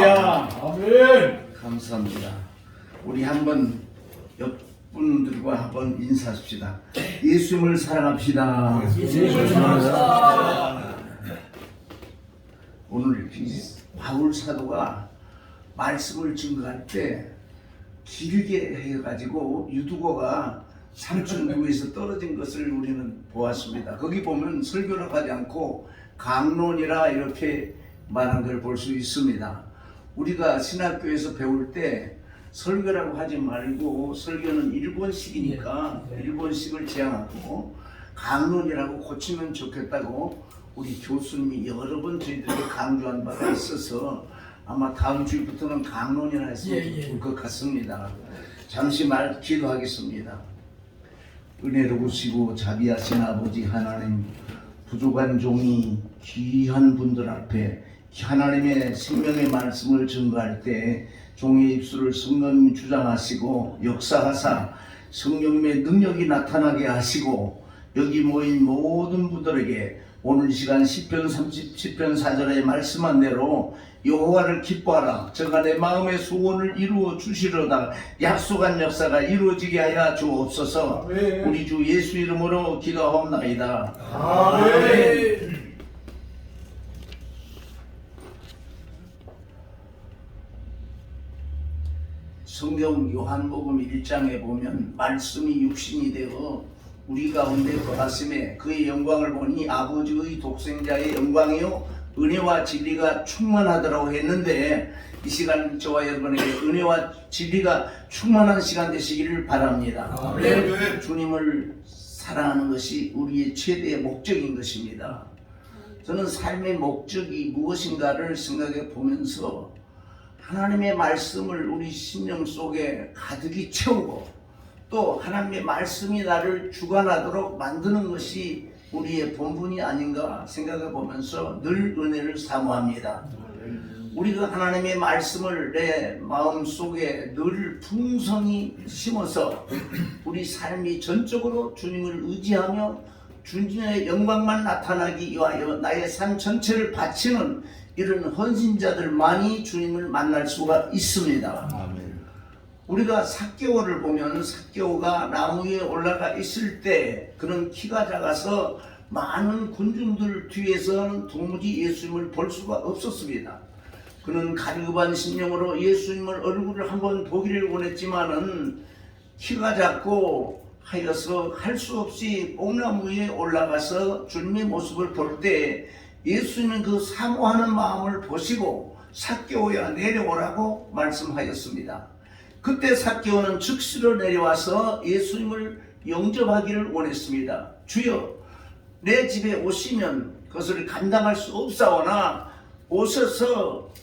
할렐루야. 아멘. 감사합니다. 우리 한번 옆분들과 한번 인사합시다. 예수님을 사랑합시다. 예수님을 사랑합시다. 오늘 바울 사도가 말씀을 증거할 때 길게 해가지고 유두고가 삼천부에서 떨어진 것을 우리는 보았습니다. 거기 보면 설교라고 하지 않고 강론이라 이렇게 말한 걸 볼 수 있습니다. 우리가 신학교에서 배울 때 설교라고 하지 말고 설교는 일본식이니까 일본식을 지향하고 강론이라고 고치면 좋겠다고 우리 교수님이 여러 번 저희들에게 강조한 바가 있어서 아마 다음 주부터는 강론이라 했으면 좋을 것 같습니다. 잠시 기도하겠습니다. 은혜로우시고 자비하신 아버지 하나님, 부족한 종이 귀한 분들 앞에 하나님의 생명의 말씀을 증거할 때 종의 입술을 성령님이 주장하시고 역사하사 성령님의 능력이 나타나게 하시고 여기 모인 모든 분들에게 오늘 시간 시편 30편 4절의 말씀한 대로 여호와를 기뻐하라, 저가 내 마음의 소원을 이루어 주시려다 약속한 역사가 이루어지게 하여 주옵소서. 아멘. 우리 주 예수 이름으로 기도하옵나이다. 아멘. 성경 요한복음 1장에 보면 말씀이 육신이 되어 우리 가운데 거하심에 그의 영광을 보니 아버지의 독생자의 영광이요 은혜와 진리가 충만하더라고 했는데, 이 시간 저와 여러분에게 은혜와 진리가 충만한 시간 되시기를 바랍니다. 아멘. 주님을 사랑하는 것이 우리의 최대의 목적인 것입니다. 저는 삶의 목적이 무엇인가를 생각해 보면서 하나님의 말씀을 우리 심령 속에 가득히 채우고 또 하나님의 말씀이 나를 주관하도록 만드는 것이 우리의 본분이 아닌가 생각해 보면서 늘 은혜를 사모합니다. 우리가 하나님의 말씀을 내 마음 속에 늘 풍성히 심어서 우리 삶이 전적으로 주님을 의지하며 주님의 영광만 나타나기 위하여 나의 삶 전체를 바치는 이런 헌신자들만이 주님을 만날 수가 있습니다. 아멘. 우리가 삭개오를 보면 삭개오가 나무 위에 올라가 있을 때 그는 키가 작아서 많은 군중들 뒤에서는 도무지 예수님을 볼 수가 없었습니다. 그는 가리급한 심령으로 예수님을 얼굴을 한번 보기를 원했지만은 키가 작고 하여서 할 수 없이 뽕나무 위에 올라가서 주님의 모습을 볼 때 예수님은 그 사모하는 마음을 보시고 삭개오야 내려오라고 말씀하였습니다. 그때 삭개오는 즉시로 내려와서 예수님을 영접하기를 원했습니다. 주여, 내 집에 오시면 그것을 감당할 수 없사오나 오셔서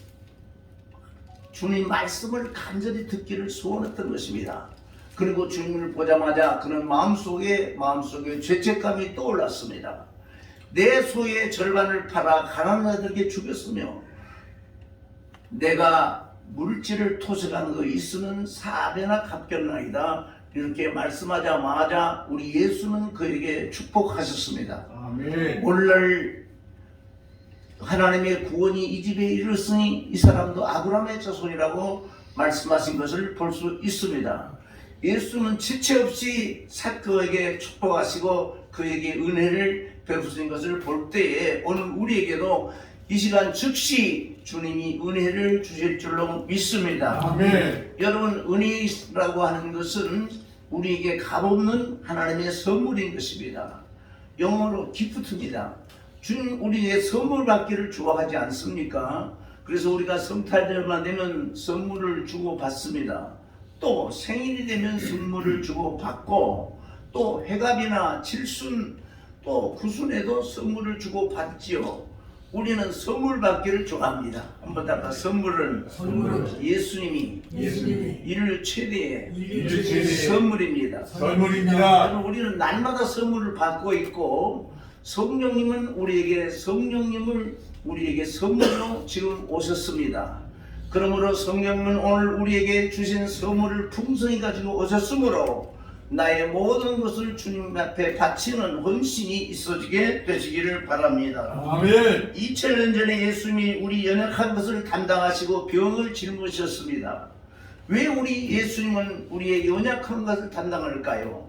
주님 말씀을 간절히 듣기를 소원했던 것입니다. 그리고 주님을 보자마자 그는 마음속에 죄책감이 떠올랐습니다. 내 소의 절반을 팔아 가난한 자들에게 주겠으며 내가 물질을 토색한 거 있으면 4배나 갚겠나이다. 이렇게 말씀하자마자 우리 예수는 그에게 축복하셨습니다. 아멘. 오늘날 하나님의 구원이 이 집에 이르렀으니 이 사람도 아브라함의 자손이라고 말씀하신 것을 볼 수 있습니다. 예수는 지체 없이 삭개오에게 축복하시고 그에게 은혜를 베푸신 것을 볼 때에 오늘 우리에게도 이 시간 즉시 주님이 은혜를 주실 줄로 믿습니다. 아멘. 여러분, 은혜라고 하는 것은 우리에게 값없는 하나님의 선물인 것입니다. 영어로 기프트입니다. 주님 우리에게 선물 받기를 좋아하지 않습니까? 그래서 우리가 성탄절만 되면 선물을 주고 받습니다. 또 생일이 되면 선물을 주고 받고 또 회갑이나 칠순 또 구순에도 선물을 주고 받지요. 우리는 선물 받기를 좋아합니다. 한번 다 선물은 예수님이 인류 최대의 선물입니다. 선물입니다. 우리는 날마다 선물을 받고 있고 성령님은 우리에게 선물로 지금 오셨습니다. 그러므로 성령님은 오늘 우리에게 주신 선물을 풍성히 가지고 오셨으므로 나의 모든 것을 주님 앞에 바치는 헌신이 있어지게 되시기를 바랍니다. 아멘. 2000년 전에 예수님이 우리 연약한 것을 담당하시고 병을 짊으셨습니다. 왜 우리 예수님은 우리의 연약한 것을 담당할까요?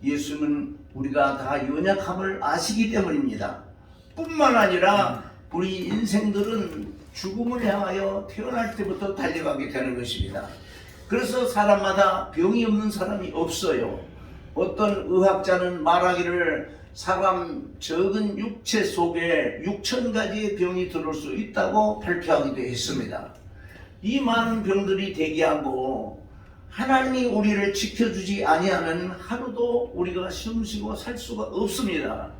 예수님은 우리가 다 연약함을 아시기 때문입니다. 뿐만 아니라 우리 인생들은 죽음을 향하여 태어날 때부터 달려가게 되는 것입니다. 그래서 사람마다 병이 없는 사람이 없어요. 어떤 의학자는 말하기를 사람 적은 육체 속에 6,000가지의 병이 들어올 수 있다고 발표하기도 했습니다. 이 많은 병들이 대기하고 하나님이 우리를 지켜주지 아니하면 하루도 우리가 숨쉬고 살 수가 없습니다.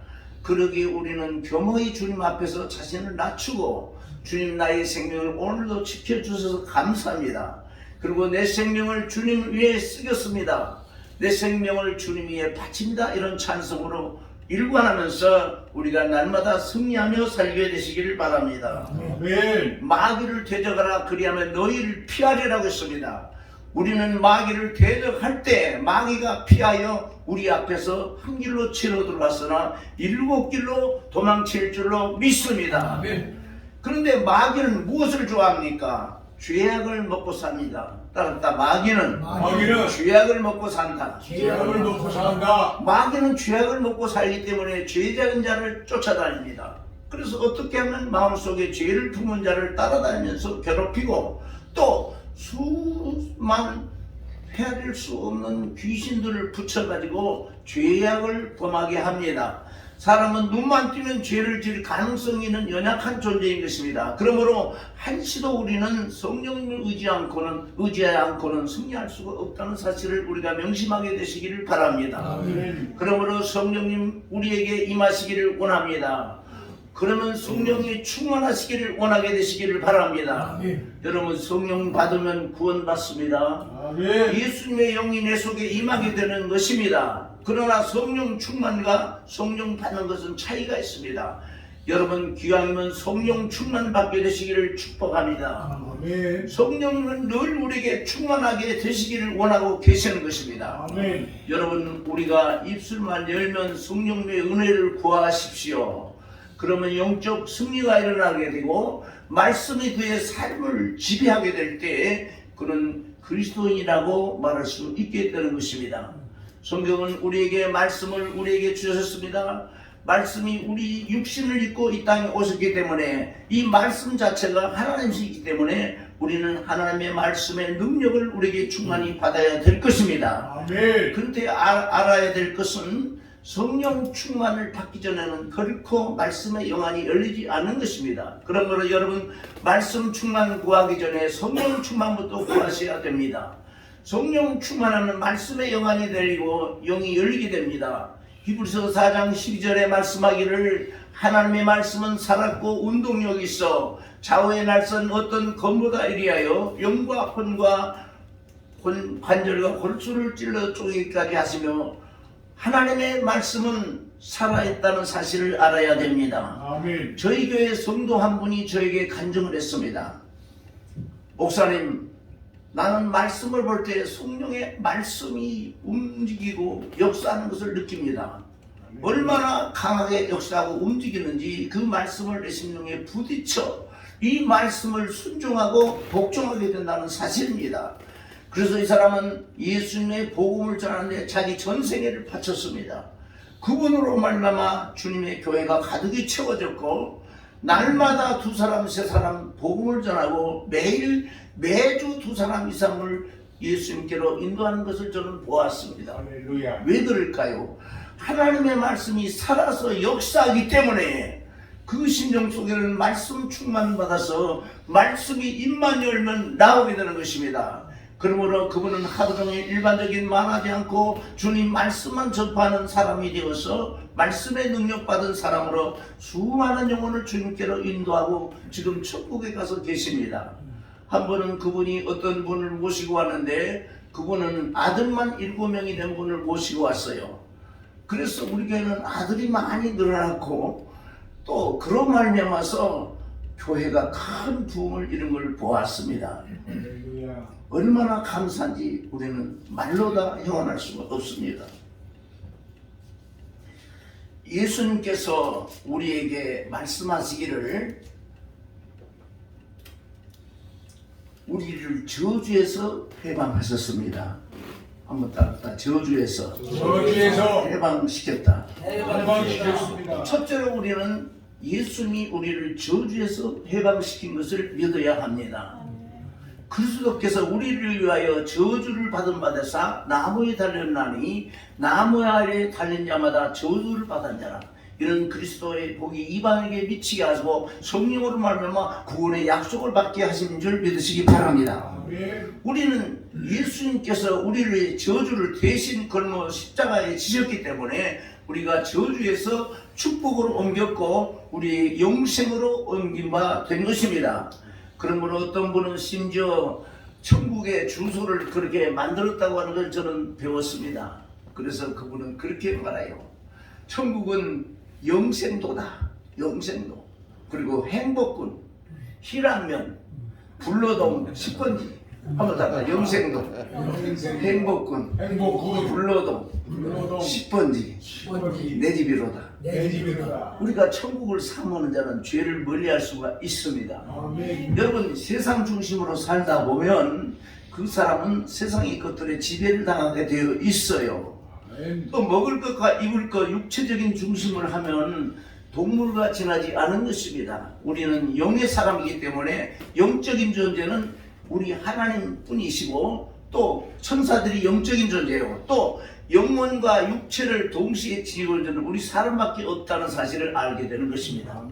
그러기에 우리는 겸허히 주님 앞에서 자신을 낮추고 주님 나의 생명을 오늘도 지켜주셔서 감사합니다. 그리고 내 생명을 주님 위에 쓰겠습니다. 내 생명을 주님 위에 바친다. 이런 찬송으로 일관하면서 우리가 날마다 승리하며 살게 되시기를 바랍니다. 아멘. 마귀를 대적하라 그리하면 너희를 피하리라고 했습니다. 우리는 마귀를 대적할 때 마귀가 피하여 우리 앞에서 한 길로 치러 들어왔으나 7길로 도망칠 줄로 믿습니다. 그런데 마귀는 무엇을 좋아합니까? 죄악을 먹고 삽니다. 따랐다. 마귀는 죄악을 먹고 산다. 죄악을 먹고 산다. 마귀는 죄악을 먹고 살기 때문에 죄작은 자를 쫓아다닙니다. 그래서 어떻게 하면 마음속에 죄를 품은 자를 따라다니면서 괴롭히고 또 수만 헤아릴 수 없는 귀신들을 붙여가지고 죄악을 범하게 합니다. 사람은 눈만 뜨면 죄를 지을 가능성이 있는 연약한 존재인 것입니다. 그러므로 한시도 우리는 성령님을 의지하지 않고는 승리할 수가 없다는 사실을 우리가 명심하게 되시기를 바랍니다. 그러므로 성령님 우리에게 임하시기를 원합니다. 그러면 성령이 충만하시기를 원하게 되시기를 바랍니다. 여러분 성령 받으면 구원받습니다. 예수님의 영이 내 속에 임하게 되는 것입니다. 그러나 성령 충만과 성령 받는 것은 차이가 있습니다. 여러분 기왕이면 성령 충만 받게 되시기를 축복합니다. 성령은 늘 우리에게 충만하게 되시기를 원하고 계시는 것입니다. 여러분 우리가 입술만 열면 성령의 은혜를 구하십시오. 그러면 영적 승리가 일어나게 되고 말씀이 그의 삶을 지배하게 될 때 그는 그리스도인이라고 말할 수 있게 되는 것입니다. 성경은 우리에게 말씀을 우리에게 주셨습니다. 말씀이 우리 육신을 입고 이 땅에 오셨기 때문에 이 말씀 자체가 하나님이시기 때문에 우리는 하나님의 말씀의 능력을 우리에게 충만히 받아야 될 것입니다. 그런데 알아야 될 것은 성령 충만을 받기 전에는 결코 말씀의 영안이 열리지 않는 것입니다. 그러므로 여러분 말씀 충만 구하기 전에 성령 충만부터 구하셔야 됩니다. 성령 충만하면 말씀의 영안이 열리고 영이 열리게 됩니다. 히브리서 4장 12절에 말씀하기를 하나님의 말씀은 살았고 운동력이 있어 좌우의 날선 어떤 검보다 이리하여 영과 혼과 관절과 골수를 찔러 쪼개기까지 하시며 하나님의 말씀은 살아있다는 사실을 알아야 됩니다. 저희 교회 성도 한 분이 저에게 간증을 했습니다. 목사님, 나는 말씀을 볼 때 성령의 말씀이 움직이고 역사하는 것을 느낍니다. 얼마나 강하게 역사하고 움직이는지 그 말씀을 내 심령에 부딪혀 이 말씀을 순종하고 복종하게 된다는 사실입니다. 그래서 이 사람은 예수님의 복음을 전하는데 자기 전생애를 바쳤습니다. 그분으로 말미암아 주님의 교회가 가득히 채워졌고 날마다 2사람 3사람 복음을 전하고 매주 2사람 이상을 예수님께로 인도하는 것을 저는 보았습니다. 왜 그럴까요? 하나님의 말씀이 살아서 역사하기 때문에 그 심정 속에는 말씀 충만 받아서 말씀이 입만 열면 나오게 되는 것입니다. 그러므로 그분은 하루 종일 일반적인 말하지 않고 주님 말씀만 접하는 사람이 되어서 말씀의 능력받은 사람으로 수많은 영혼을 주님께로 인도하고 지금 천국에 가서 계십니다. 한 번은 그분이 어떤 분을 모시고 왔는데 그분은 아들만 7명이 된 분을 모시고 왔어요. 그래서 우리 교회는 아들이 많이 늘어났고 또 그런 말미암아서 교회가 큰 부흥을 이룬 걸 보았습니다. 얼마나 감사한지 우리는 말로 다 형언할 수가 없습니다. 예수님께서 우리에게 말씀하시기를 우리를 저주에서 해방하셨습니다. 한번 따라 저주에서 해방시켰다. 해방시켰습니다. 첫째로 우리는 예수님이 우리를 저주에서 해방시킨 것을 믿어야 합니다. 그리스도께서 우리를 위하여 저주를 받은 바 되사 나무에 달렸나니 나무 아래에 달린 자마다 저주를 받은 자라. 이런 그리스도의 복이 이방에게 미치게 하시고 성령으로 말미암아 구원의 약속을 받게 하신 줄 믿으시기 바랍니다. 우리는 예수님께서 우리를 저주를 대신 걸어 십자가에 지셨기 때문에 우리가 저주에서 축복으로 옮겼고 우리의 영생으로 옮긴 바 된 것입니다. 그러므로 어떤 분은 심지어 천국의 주소를 그렇게 만들었다고 하는 걸 저는 배웠습니다. 그래서 그분은 그렇게 말해요. 천국은 영생도다. 영생도. 그리고 행복군, 희랑면, 불로동 10번지. 한번 다 영생도, 행복군, 불로동 10번지. 내 집이로다. 내 집이로다. 우리가 천국을 사모하는 자는 죄를 멀리할 수가 있습니다. 아멘. 여러분, 세상 중심으로 살다 보면 그 사람은 세상의 것들에 지배를 당하게 되어 있어요. 아멘. 또 먹을 것과 입을 것, 육체적인 중심을 하면 동물과 지나지 않은 것입니다. 우리는 영의 사람이기 때문에 영적인 존재는 우리 하나님 뿐이시고 또 천사들이 영적인 존재예요. 또 영혼과 육체를 동시에 지니고는 우리 사람밖에 없다는 사실을 알게 되는 것입니다.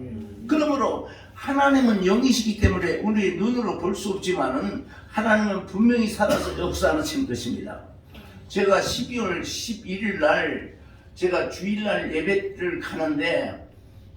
그러므로 하나님은 영이시기 때문에 우리의 눈으로 볼 수 없지만은 하나님은 분명히 살아서 역사하시는 것입니다. 제가 12월 11일 날 제가 주일날 예배를 가는데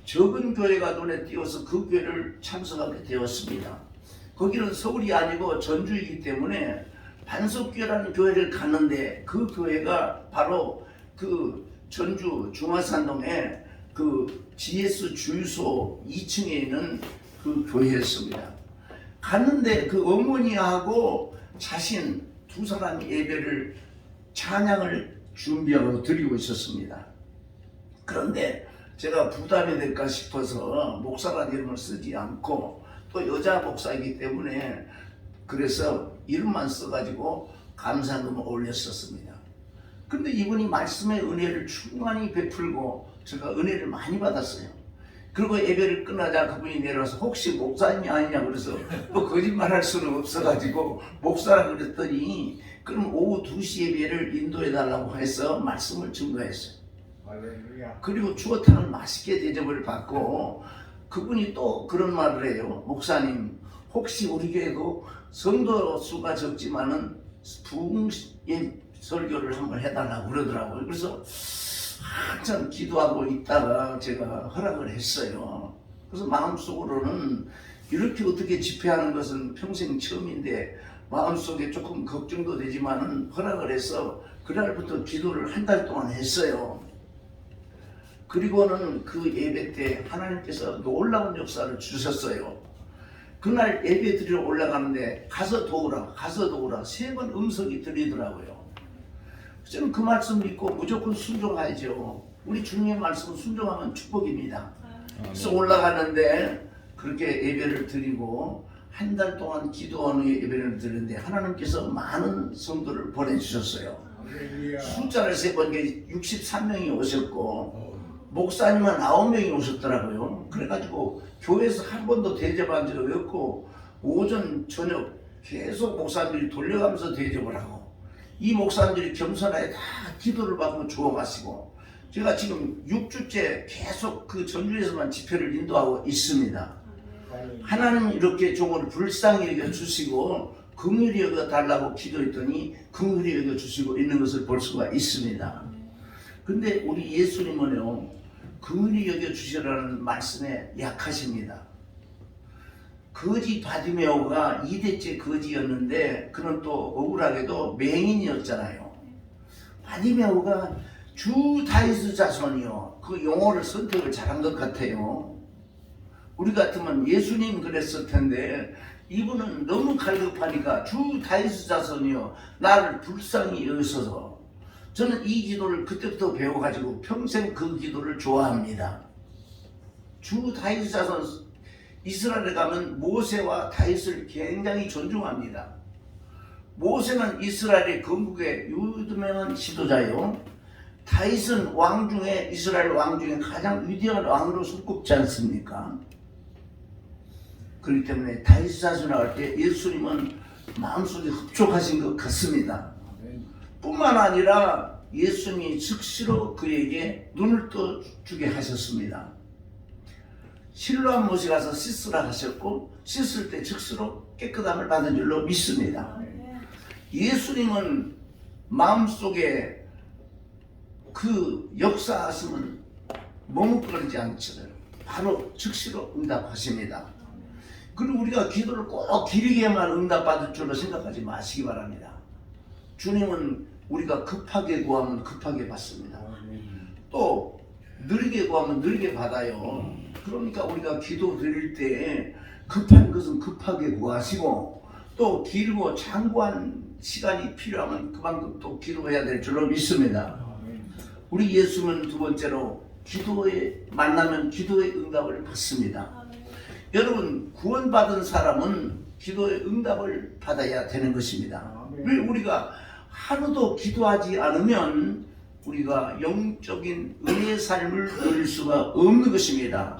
적은 교회가 눈에 띄어서 그 교회를 참석하게 되었습니다. 거기는 서울이 아니고 전주이기 때문에 반석교회라는 교회를 갔는데 그 교회가 바로 그 전주 중화산동에 그 GS 주유소 2층에 있는 그 교회였습니다. 갔는데 그 어머니하고 자신 두 사람이 예배를 찬양을 준비하고 드리고 있었습니다. 그런데 제가 부담이 될까 싶어서 목사라는 이름을 쓰지 않고 또 여자 목사이기 때문에 그래서 이름만 써가지고 감사금을 올렸었습니다. 근데 이분이 말씀의 은혜를 충만히 베풀고 제가 은혜를 많이 받았어요. 그리고 예배를 끝나자 그분이 내려와서 혹시 목사님이 아니냐 그래서 뭐 거짓말할 수는 없어가지고 목사라 그랬더니 그럼 오후 2시 예배를 인도해 달라고 해서 말씀을 증거했어요. 할렐루야. 그리고 추어탕을 맛있게 대접을 받고 그분이 또 그런 말을 해요. 목사님 혹시 우리 교회도 성도 수가 적지만은 부흥 설교를 한번 해달라고 그러더라고요. 그래서 한참 기도하고 있다가 제가 허락을 했어요. 그래서 마음속으로는 이렇게 어떻게 집회하는 것은 평생 처음인데 마음속에 조금 걱정도 되지만은 허락을 해서 그날부터 기도를 한 달 동안 했어요. 그리고는 그 예배 때 하나님께서 놀라운 역사를 주셨어요. 그날 예배 드리러 올라가는데 가서 도우라 3번 음성이 들리더라고요. 저는 그 말씀 믿고 무조건 순종하죠. 우리 주님의 말씀은 순종하면 축복입니다. 그래서 올라가는데 그렇게 예배를 드리고 한 달 동안 기도한 후에 예배를 드리는데 하나님께서 많은 성도를 보내주셨어요. 할렐루야. 숫자를 세본 게 63명이 오셨고 목사님은 9명이 오셨더라고요. 그래가지고 교회에서 한 번도 대접한 적이 없고 오전 저녁 계속 목사님들이 돌려가면서 대접을 하고 이 목사님들이 겸손하게 다 기도를 받고 주워가시고 제가 지금 6주째 계속 그 전주에서만 집회를 인도하고 있습니다. 하나님 이렇게 종을 불쌍히 여겨주시고 긍휼히 여겨달라고 기도했더니 긍휼히 여겨주시고 있는 것을 볼 수가 있습니다. 근데 우리 예수님은요 긍휼히 여겨주시라는 말씀에 약하십니다. 거지 바디메오가 2대째 거지였는데 그는 또 억울하게도 맹인이었잖아요. 바디메오가 주 다윗의 자손이요. 그 용어를 선택을 잘한 것 같아요. 우리 같으면 예수님 그랬을 텐데 이분은 너무 갈급하니까 주 다윗의 자손이여 나를 불쌍히 여기소서. 저는 이 기도를 그때부터 배워가지고 평생 그 기도를 좋아합니다. 주 다윗의 자손, 이스라엘에 가면 모세와 다윗을 굉장히 존중합니다. 모세는 이스라엘의 건국의 유명한 지도자요, 다윗은 왕 중에, 이스라엘 왕 중에 가장 위대한 왕으로 손꼽지 않습니까? 그렇기 때문에 다윗 자손이라고 할 때 예수님은 마음속에 흡족하신 것 같습니다. 뿐만 아니라 예수님이 즉시로 그에게 눈을 떠주게 하셨습니다. 실로암 못에 가서 씻으라 하셨고, 씻을 때 즉시로 깨끗함을 받은 줄로 믿습니다. 예수님은 마음속에 그 역사하심은 머뭇거리지 않죠. 바로 즉시로 응답하십니다. 그리고 우리가 기도를 꼭 길게만 응답받을 줄로 생각하지 마시기 바랍니다. 주님은 우리가 급하게 구하면 급하게 받습니다. 또 느리게 구하면 느리게 받아요. 그러니까 우리가 기도 드릴 때 급한 것은 급하게 구하시고, 또 길고 장구한 시간이 필요하면 그만큼 또 기도해야 될 줄로 믿습니다. 우리 예수는 두 번째로 기도에 만나면 기도의 응답을 받습니다. 여러분, 구원받은 사람은 기도의 응답을 받아야 되는 것입니다. 왜 우리가 하루도 기도하지 않으면 우리가 영적인 은혜의 삶을 누릴 수가 없는 것입니다.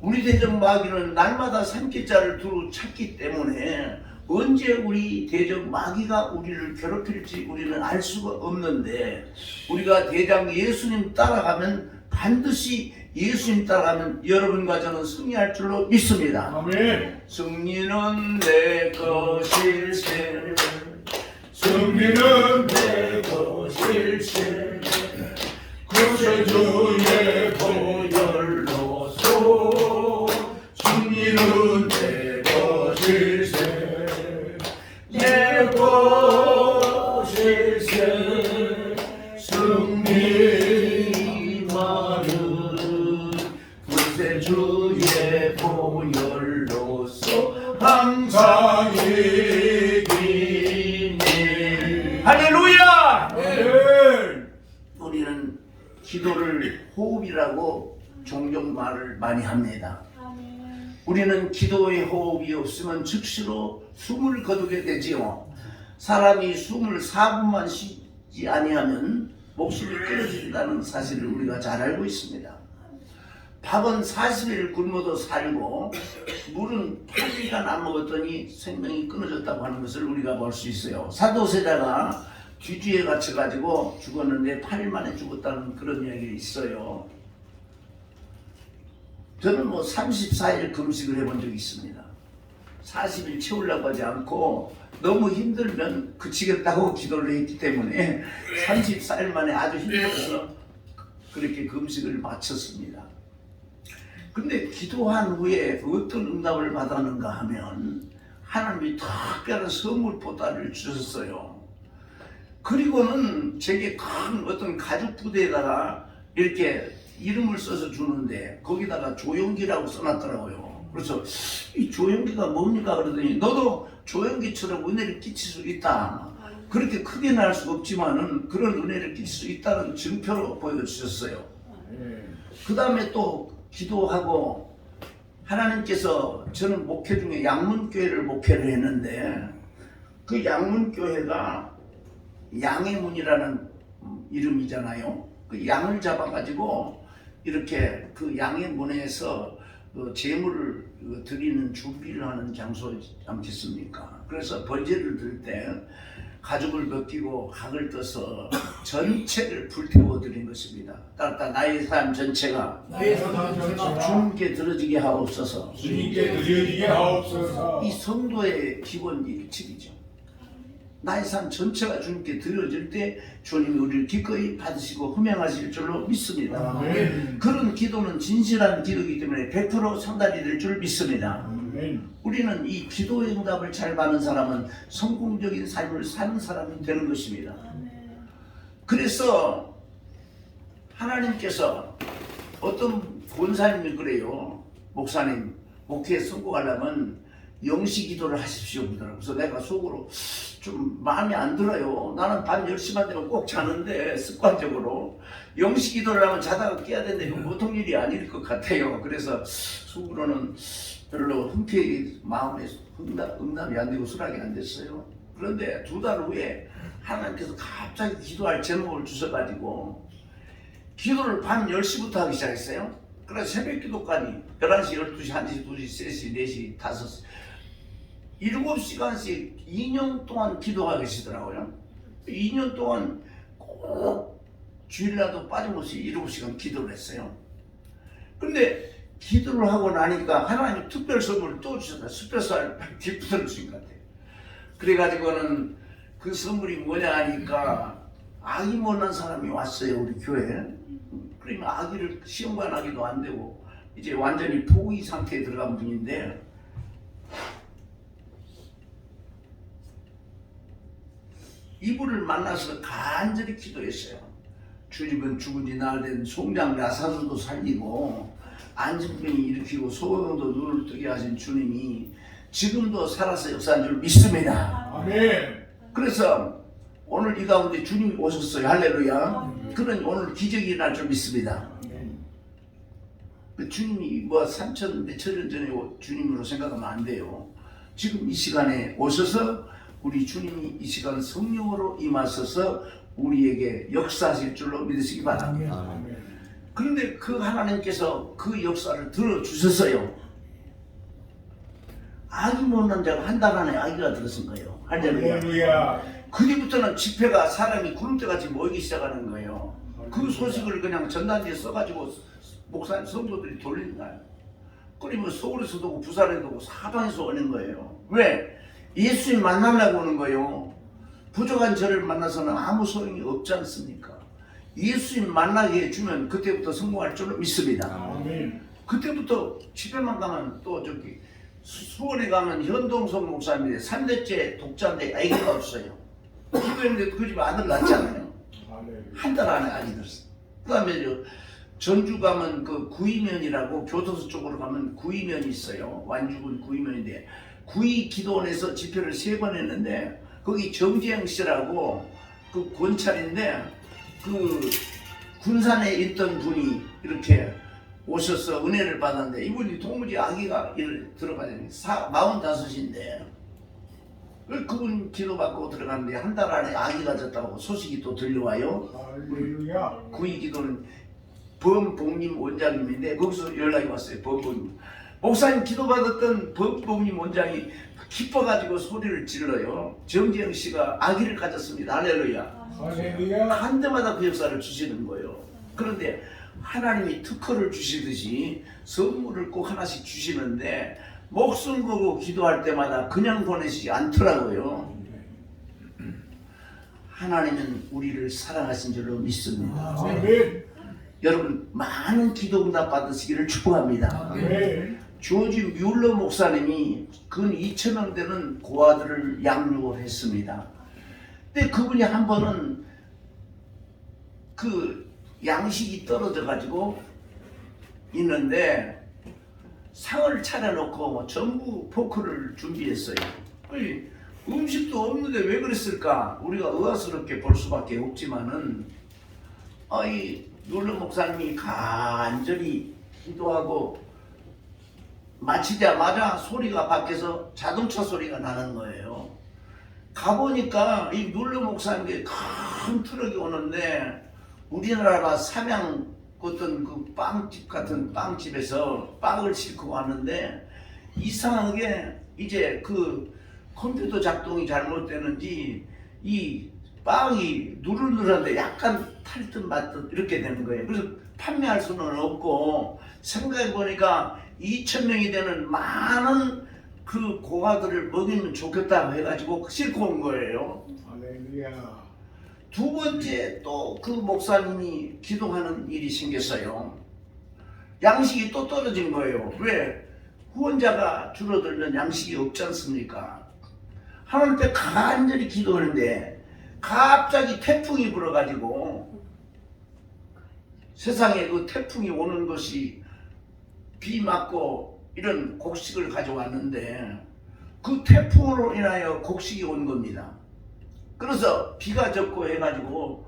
우리 대적 마귀는 날마다 산기자를 두루 찾기 때문에 언제 우리 대적 마귀가 우리를 괴롭힐지 우리는 알 수가 없는데, 우리가 대장 예수님 따라가면 반드시 예수님 따라가면 여러분과 저는 승리할 줄로 믿습니다. 아멘. 승리는 내 것일세, 승리는 내 것일세, 구세주의 보혈로서 승리는 내 것일세, 내 것일세. 승리 많은 구세주의 보혈로서 항상 이기니. 할렐루야! 우리는 기도를 호흡이라고 종종 말을 많이 합니다. 우리는 기도의 호흡이 없으면 즉시로 숨을 거두게 되지요. 사람이 숨을 4분만 쉬지 아니하면 목숨이 끊어진다는 사실을 우리가 잘 알고 있습니다. 밥은 40일 굶어도 살고 물은 8일간 안 먹었더니 생명이 끊어졌다고 하는 것을 우리가 볼 수 있어요. 사도세자가 뒤주에 갇혀가지고 죽었는데 8일 만에 죽었다는 그런 이야기가 있어요. 저는 34일 금식을 해본 적이 있습니다. 40일 채우려고 하지 않고 너무 힘들면 그치겠다고 기도를 했기 때문에 34일 만에 아주 힘들어서 그렇게 금식을 마쳤습니다. 근데 기도한 후에 어떤 응답을 받았는가 하면 하나님이 특별한 선물 보따리를 주셨어요. 그리고는 제게 큰 어떤 가죽 부대에다가 이렇게 이름을 써서 주는데 거기다가 조용기라고 써놨더라고요. 그래서 이 조용기가 뭡니까 그러더니 너도 조용기처럼 은혜를 끼칠 수 있다. 그렇게 크게 날 수 없지만은 그런 은혜를 끼칠 수 있다는 증표로 보여주셨어요. 그 다음에 또 기도하고 하나님께서, 저는 목회 중에 양문교회를 목회를 했는데 그 양문교회가 양의 문이라는 이름이잖아요. 그 양을 잡아가지고 이렇게 그 양의 문에서 제물을 드리는 준비를 하는 장소지 않겠습니까? 그래서 번제를 들 때 가죽을 벗기고 각을 떠서 전체를 불태워 드린 것입니다. 따라 나의 삶 전체가 주님께 드려지게 하옵소서. 주님께 드려지게 하옵소서. 이 성도의 기본 일칙이죠. 나의 삶 전체가 주님께 드려질 때 주님이 우리를 기꺼이 받으시고 흠양하실 줄로 믿습니다. 아멘. 그런 기도는 진실한 기도이기 때문에 100% 상달이 될 줄 믿습니다. 아멘. 우리는 이 기도의 응답을 잘 받는 사람은 성공적인 삶을 사는 사람이 되는 것입니다. 그래서 하나님께서 어떤 권사님이 그래요. 목사님, 목회에 성공하려면 영시 기도를 하십시오 그러더라고. 그래서 내가 속으로 좀 마음에 안 들어요. 나는 밤 10시만 되면 꼭 자는데 습관적으로 영시 기도를 하면 자다가 깨야 되는데 이건 보통 일이 아닐 것 같아요. 그래서 속으로는 별로 흔쾌히 마음에 응답이 안 되고 수락이 안 됐어요. 그런데 2달 후에 하나님께서 갑자기 기도할 제목을 주셔가지고 기도를 밤 10시부터 하기 시작했어요. 그래서 새벽 기도까지 11시, 12시, 1시, 2시, 3시, 4시, 5시 7시간씩 2년 동안 기도하고 계시더라고요. 2년 동안 꼭 주일날도 빠짐없이 7시간 기도를 했어요. 근데 기도를 하고 나니까 하나님 특별 선물을 또 주셨다. 스페셜 기프트를 주신 것 같아요. 그래가지고는 그 선물이 뭐냐 하니까 아기 못난 사람이 왔어요 우리 교회에. 그러면 아기를 시험관 아기도 안 되고 이제 완전히 포기 상태에 들어간 분인데 이분을 만나서 간절히 기도했어요. 주님은 죽은 지 나흘 된 송장 라사로도 살리고 안진병이 일으키고 소경도 눈을 뜨게 하신 주님이 지금도 살아서 역사하는 줄 믿습니다. 아멘. 그래서 오늘 이 가운데 주님이 오셨어요. 할렐루야. 그러니 오늘 기적이 일어날 줄 믿습니다. 주님이 뭐 3천 몇천 년 전에 주님으로 생각하면 안 돼요. 지금 이 시간에 오셔서 우리 주님이 이 시간 성령으로 임하셔서 우리에게 역사하실 줄로 믿으시기 바랍니다. 아멘. 그런데 그 하나님께서 그 역사를 들어주셨어요. 아기 못난 자가 한 달 안에 아기가 들어선 거예요. 할렐루야. 할렐루야. 그 뒤부터는 집회가 사람이 구름대같이 모이기 시작하는 거예요. 그 소식을 그냥 전단지에 써가지고 목사님 성도들이 돌리는 거예요. 그러면 서울에서도 오고 부산에도 오고 사방에서 오는 거예요. 왜? 예수님 만나려고 오는 거예요. 부족한 저를 만나서는 아무 소용이 없지 않습니까? 예수님 만나게 해주면 그때부터 성공할 줄로 믿습니다. 아멘. 그때부터 집회만 가면 또 저기 수원에 가면 현동성 목사님인데 3대째 독자인데 아기가 없어요. 기도했는데 그 집 아들 낳잖아요. 아멘. 한 달 안에 아기 들었어요. 그 다음에 전주 가면 그 구이면이라고 교도소 쪽으로 가면 구이면이 있어요. 완주군 구이면인데 구이 기도원에서 집회를 3번 했는데 거기 정재영 씨라고 그 권찰인데 그 군산에 있던 분이 이렇게 오셔서 은혜를 받았는데 이분이 도무지 아기가 들어가야 45인데 그분 기도받고 들어갔는데 한 달 안에 아기가 졌다고 소식이 또 들려와요. 할렐루야. 구이 기도는 범복님 원장님인데 거기서 연락이 왔어요. 범복님 목사님 기도받았던 범복님 원장이 기뻐가지고 소리를 질러요. 정재영 씨가 아기를 가졌습니다. 할렐루야. 할렐루야. 한 대마다 그 역사를 주시는 거예요. 그런데 하나님이 특허를 주시듯이 선물을 꼭 하나씩 주시는데 목숨 걸고 기도할 때마다 그냥 보내시지 않더라고요. 하나님은 우리를 사랑하신 줄로 믿습니다. 아멘. 여러분 많은 기도 응답 받으시기를 축복합니다. 아멘. 조지 뮬러 목사님이 근 2,000명 되는 고아들을 양육을 했습니다. 근데 그분이 한 번은 그 양식이 떨어져 가지고 있는데 상을 차려놓고 전부 포크를 준비했어요. 음식도 없는데 왜 그랬을까? 우리가 의아스럽게 볼 수밖에 없지만은 이 뮬러 목사님이 간절히 기도하고 마치자마자 소리가 밖에서 자동차 소리가 나는 거예요. 가보니까 이 뮬러 목사님께 큰 트럭이 오는데 우리나라 삼양 어떤 그 빵집 같은 빵집에서 빵을 싣고 왔는데 이상하게 이제 그 컴퓨터 작동이 잘못되는지 이 빵이 누르는데 약간 탈 듯 말듯 이렇게 되는 거예요. 그래서 판매할 수는 없고 생각해 보니까 2,000명이 되는 많은 그 고아들을 먹이면 좋겠다고 해가지고 싣고 온 거예요. 할렐루야. 두 번째 또 그 목사님이 기도하는 일이 생겼어요. 양식이 또 떨어진 거예요. 왜? 후원자가 줄어들면 양식이 없지 않습니까? 하나님께 간절히 기도하는데 갑자기 태풍이 불어가지고 세상에 그 태풍이 오는 것이 비 맞고 이런 곡식을 가져왔는데 그 태풍으로 인하여 곡식이 온 겁니다. 그래서 비가 젖고 해가지고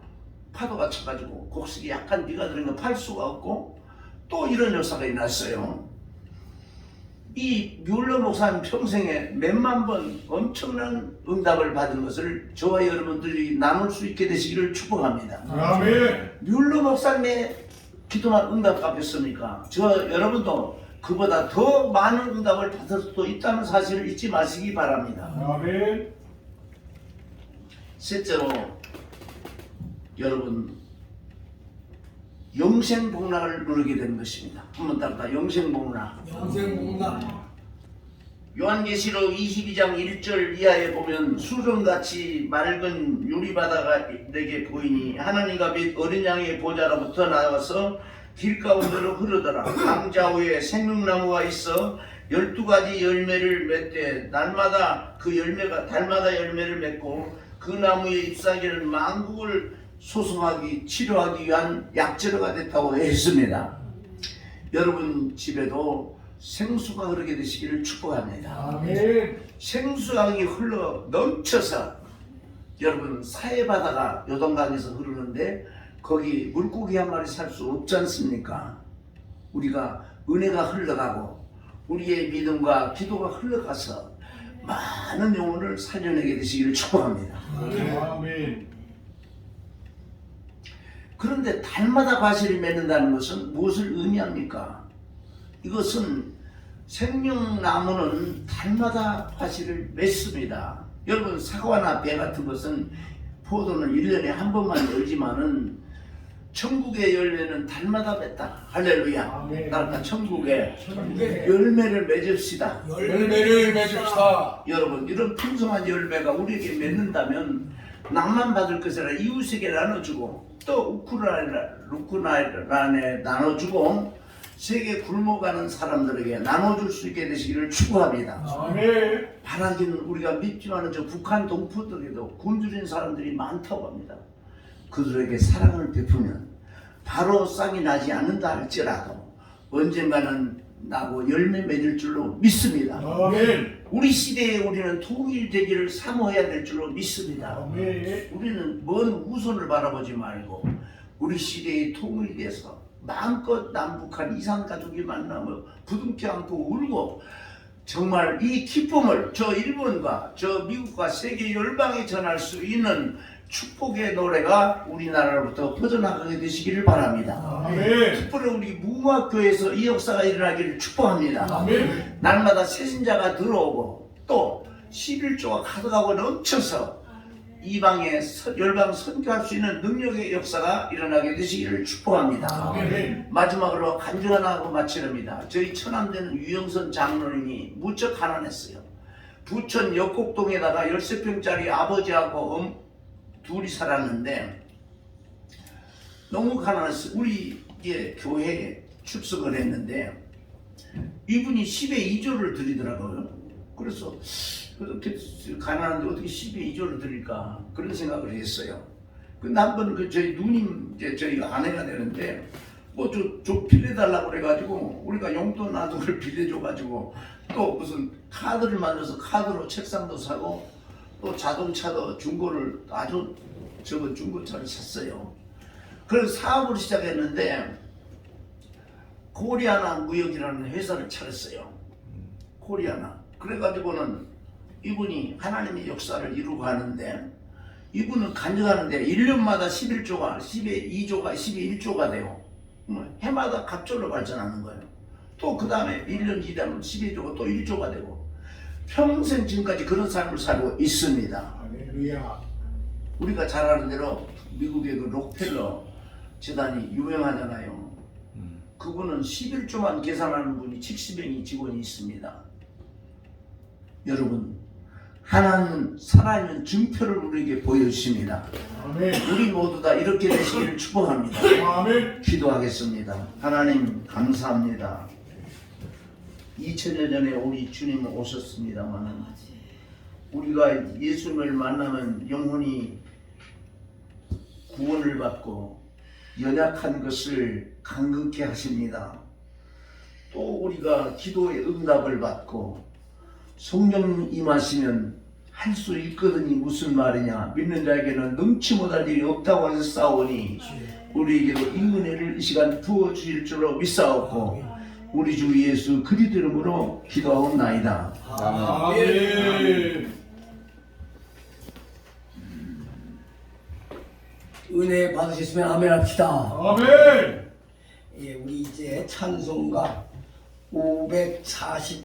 파도가 쳐가지고 곡식이 약간 비가 들은 거 팔 수가 없고 또 이런 역사가 일어났어요. 이 뮬러 목사님 평생에 몇만 번 엄청난 응답을 받은 것을 저와 여러분들이 나눌 수 있게 되시기를 축복합니다. 아멘. 뮬러 목사님의 기도만 응답 갚았습니까? 저 여러분도 그보다 더 많은 응답을 받을 수도 있다는 사실을 잊지 마시기 바랍니다. 아멘. 셋째로 여러분 영생복락을 누리게 되는 것입니다. 한번 따라 영생복락. 영생복락. 요한계시록 22장 1절 이하에 보면 수정같이 맑은 유리바다가 내게 보이니 하나님과 및 어린 양의 보좌로부터 나와서 길가운데로 흐르더라. 강좌우에 생명나무가 있어 12가지 열매를 맺되 날마다 그 열매가 달마다 열매를 맺고 그 나무의 잎사귀는 만국을 소송하기 치료하기 위한 약재료가 됐다고 했습니다. 여러분 집에도 생수가 흐르게 되시기를 축복합니다. 아멘. 생수강이 흘러 넘쳐서 여러분 사해바다가 요단강에서 흐르는데 거기 물고기 한 마리 살 수 없지 않습니까? 우리가 은혜가 흘러가고 우리의 믿음과 기도가 흘러가서 많은 영혼을 살려내게 되시기를 축복합니다. 아멘. 그런데 달마다 과실을 맺는다는 것은 무엇을 의미합니까? 이것은 생명나무는 달마다 과실을 맺습니다. 여러분 사과나 배 같은 것은 포도는 1년에 한 번만 열지만은 천국의 열매는 달마다 맺다. 할렐루야. 아멘. 그러니까 천국에 천국에 열매를 맺읍시다. 열매를 맺읍시다. 여러분 이런 풍성한 열매가 우리에게 맺는다면 낭만 받을 것이라 이웃에게 나눠주고 또 우크라이나에 나눠주고 세계 굶어가는 사람들에게 나눠줄 수 있게 되시기를 축복합니다. 아멘. 바라기는 우리가 믿지만은 저 북한 동포들에도 굶주린 사람들이 많다고 합니다. 그들에게 사랑을 베푸면 바로 싹이 나지 않는다 할지라도 언젠가는 나고 열매 맺을 줄로 믿습니다. 아멘. 우리 시대에 우리는 통일되기를 사모해야 될 줄로 믿습니다. 아멘. 우리는 먼 우선을 바라보지 말고 우리 시대에 통일돼서 마음껏 남북한 이산가족이 만나며 부둥켜 안고 울고 정말 이 기쁨을 저 일본과 저 미국과 세계 열방에 전할 수 있는 축복의 노래가 우리나라로부터 퍼져나가게 되시기를 바랍니다. 아멘. 특별히 우리 무궁화교회에서 이 역사가 일어나기를 축복합니다. 아멘. 날마다 새신자가 들어오고 또 11조가 가득하고 넘쳐서 이방에 열방 선교할 수 있는 능력의 역사가 일어나게 되시기를 축복합니다. 아멘. 마지막으로 간증 하나 하고 마치렵니다. 저희 천안대는 유영선 장로님이 무척 가난했어요. 부천 역곡동에다가 13평짜리 아버지하고 둘이 살았는데 너무 가난했어요. 우리 교회에 출석을 했는데 이분이 10의 2조를 드리더라고요. 그래서 그렇게 가난한데 어떻게 10의 2조를 드릴까 그런 생각을 했어요. 근데 한번 저희 누님 저희 아내가 되는데 뭐 저 빌려달라고 그래가지고 우리가 용돈 나도를 빌려줘가지고 또 무슨 카드를 만들어서 카드로 책상도 사고 또 자동차도 중고를 아주 적은 중고차를 샀어요. 그래서 사업을 시작했는데 코리아나 무역이라는 회사를 차렸어요. 코리아나. 그래가지고는 이분이 하나님의 역사를 이루고 하는데 이분은 간증하는데 1년마다 11조가 10의 2조가 10의 1조가 돼요. 해마다 갑절로 발전하는 거예요. 또 그 다음에 1년 지나면 12조가 또 1조가 되고 평생 지금까지 그런 삶을 살고 있습니다. 할렐루야. 우리가 잘 아는 대로 미국의 그 록펠러 재단이 유명하잖아요. 그분은 11조만 계산하는 분이 70명의 직원이 있습니다. 여러분 하나님은 살아있는 증표를 우리에게 보여주십니다. 아멘. 우리 모두 다 이렇게 되시기를 축복합니다. 아멘. 기도하겠습니다. 하나님 감사합니다. 2000여 전에 우리 주님 오셨습니다만 우리가 예수님을 만나면 영혼이 구원을 받고 연약한 것을 강건케 하십니다. 또 우리가 기도의 응답을 받고 성령 임하시면 할 수 있거든이 무슨 말이냐. 믿는 자에게는 능치 못할 일이 없다고 하셨사오니 우리에게도 이 은혜를 이 시간 부어주실 줄로 믿사옵고 우리 주 예수 그리스도 이름으로 기도하옵나이다. 아멘. 은혜 받으셨으면 아멘 합시다. 아멘. 예, 우리 이제 찬송가 540